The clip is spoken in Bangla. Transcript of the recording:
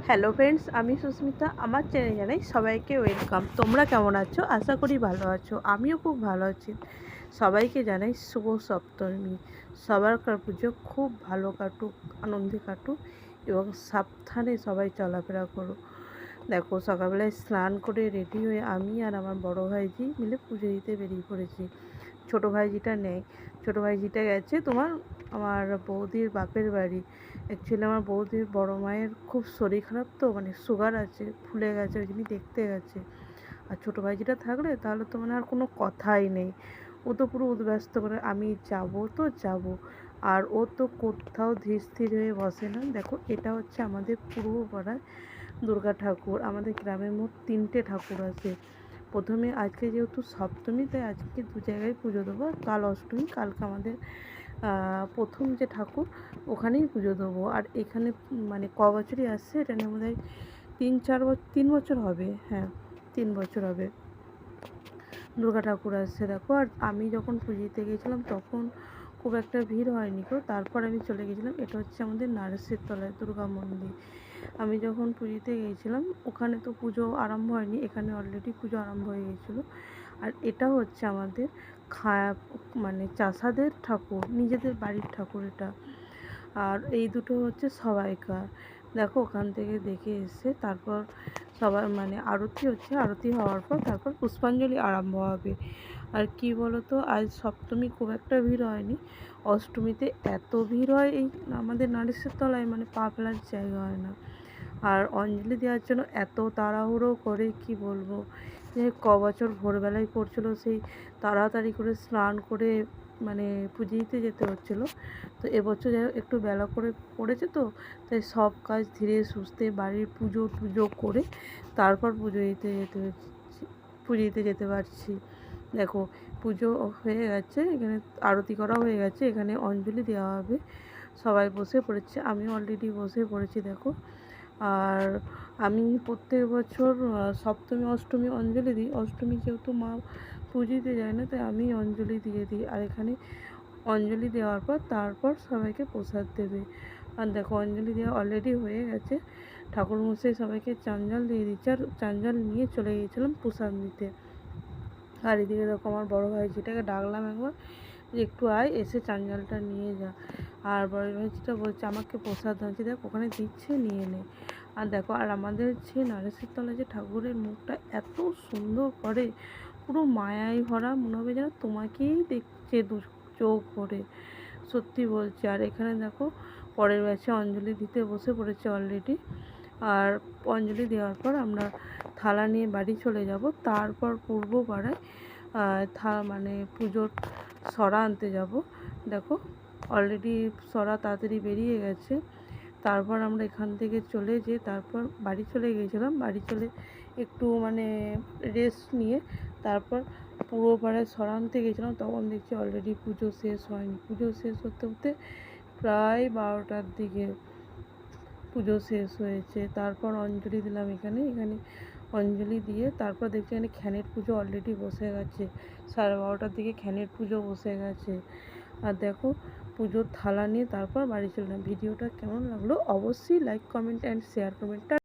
হ্যালো ফ্রেন্ডস, আমি সুস্মিতা। আমার চ্যানেলে জানাই সবাইকে ওয়েলকাম। তোমরা কেমন আছো? আশা করি ভালো আছো। আমিও খুব ভালো আছি। সবাইকে জানাই শুভ সপ্তমী। সবারকার পুজো খুব ভালো কাটুক, আনন্দে কাটুক এবং সাবধানে সবাই চলাফেরা করো। দেখো, সকালবেলায় স্নান করে রেডি হয়ে আমি আর আমার বড় ভাইজি মিলে পুজো দিতে বেরিয়ে পড়েছি। ছোটো ভাইজিটা নেই, ছোটো ভাইজিটা গেছে আমার বৌদির বাপের বাড়ি। অ্যাকচুয়ালি আমার বৌদির বড় মায়ের খুব শরীর খারাপ, তো মানে সুগার আছে, ফুলে গেছে, ওই জন্যই দেখতে গেছে। আর ছোটো ভাইজিটা থাকলে তাহলে তো মানে আর কোনো কথাই নেই। ও তো পুরো উদ্ব্যস্ত করে আমি যাব তো যাব, আর ও তো কোথাও ধীর স্থির হয়ে বসে না। দেখো, এটা হচ্ছে আমাদের পূর্ব পাড়ায় দুর্গা ঠাকুর। আমাদের গ্রামের মোট 3টে ঠাকুর আছে। প্রথমে আজকে যেহেতু সপ্তমী, তাই আজকে 2 জায়গায় পুজো দেবো। কাল অষ্টমী, কালকে আমাদের প্রথম যে ঠাকুর ওখানেই পুজো দেবো। আর এখানে মানে ক বছরই আসছে, এটা নিয়ে বোধহয় 3 বছর হবে। হ্যাঁ, 3 বছর হবে দুর্গা ঠাকুর আসছে। দেখো, আর আমি যখন পুজো দিতে গিয়েছিলাম তখন খুব একটা ভিড় হয়নি গো। তারপর আমি চলে গেছিলাম, এটা হচ্ছে আমাদের নার্সের তলায় দুর্গা মন্দির। আমি যখন পুজোতে গিয়েছিলাম ওখানে তো পুজো আরম্ভ হয়নি, এখানে অলরেডি পুজো আরম্ভ হয়ে গিয়েছিলো। আর এটা হচ্ছে আমাদের মানে চাষাদের ঠাকুর, নিজেদের বাড়ির ঠাকুর এটা। আর এই দুটো হচ্ছে সবাইকার। দেখো, ওখান থেকে দেখে এসে তারপর সবাই মানে আরতি হচ্ছে, আরতি হওয়ার পর তারপর পুষ্পাঞ্জলি আরম্ভ হবে। আর কি বলো তো, আজ সপ্তমী খুব একটা ভিড় হয়নি, অষ্টমীতে এত ভিড় হয় এই আমাদের নারিশের তলায়, মানে পা ফেলার জায়গা হয় না। আর অঞ্জলি দেওয়ার জন্য এত তাড়াহুড়ো করে কি বলবো, যে বছর ভোরবেলায় পড়ছিল, সেই তাড়াতাড়ি করে স্নান করে মানে পুজো দিতে যেতে হচ্ছিলো। তো এবছর যাই হোক একটু বেলা করে পড়েছে, তো তাই সব কাজ ধীরে সুস্থে বাড়ির পুজো টুজো করে তারপর পুজো দিতে যেতে পারছি। দেখো, পুজো হয়ে গেছে, এখানে আরতি করা হয়ে গেছে, এখানে অঞ্জলি দেওয়া হবে। সবাই বসে পড়েছে, আমি অলরেডি বসে পড়েছি। দেখো, আর আমি প্রত্যেক বছর সপ্তমী অষ্টমী অঞ্জলি দিই। অষ্টমী যেহেতু মা পুজো দিতে যায় না, তাই আমি অঞ্জলি দিয়ে দিই। আর এখানে অঞ্জলি দেওয়ার পর তারপর সবাইকে প্রসাদ দেবে। আর দেখো, অঞ্জলি দেওয়া অলরেডি হয়ে গেছে, ঠাকুরমশাই সবাইকে চান জল দিয়ে দিচ্ছে, আর চান জল নিয়ে চলে গিয়েছিলাম প্রসাদ দিতে। আর এদিকে দেখো, আমার বড়ো ভাইজিটাকে ডাকলাম একবার যে একটু আয়, এসে চান জলটা নিয়ে যা। আর বড় ভাইজিটা বলছে আমাকে প্রসাদ আছে, দেখ ওখানে দিচ্ছে, নিয়ে নে। আর দেখো, আর আমাদের যে নারেশের তলায় যে ঠাকুরের মুখটা এত সুন্দর করে, পুরো মায়ায় ভরা, মনে হবে যেন তোমাকেই দেখছে দু চোখ ভরে, সত্যি বলছি। আর এখানে দেখো, পরের ব্যাচে অঞ্জলি দিতে বসে পড়েছে অলরেডি। আর অঞ্জলি দেওয়ার পর আমরা থালা নিয়ে বাড়ি চলে যাব। তারপর পূর্ব পাড়ায় মানে পুজোর সরা আনতে যাব। দেখো, অলরেডি সরা তাড়াতাড়ি বেরিয়ে গেছে। তারপর আমরা এখান থেকে চলে যেয়ে তারপর বাড়ি চলে গিয়েছিলাম। বাড়ি চলে একটু মানে রেস্ট নিয়ে তারপর পূর্ব পাড়ায় সরা আনতে গেছিলাম। তখন দেখছি অলরেডি পুজো শেষ হয়নি। পুজো শেষ হতে হতে প্রায় 12টার দিকে পুজো শেষ হয়েছে। তারপর অঞ্জলি দিলাম এখানে অঞ্জলি দিয়ে তারপর দেখছি এখানে খ্যানের পুজো অলরেডি বসে গেছে। 12:30টার দিকে খ্যানের পুজো বসে গেছে। আর দেখো, পুজোর থালা নিয়ে তারপর বাড়ি চললাম। ভিডিওটা কেমন লাগলো অবশ্যই লাইক, কমেন্ট অ্যান্ড শেয়ার করবেন।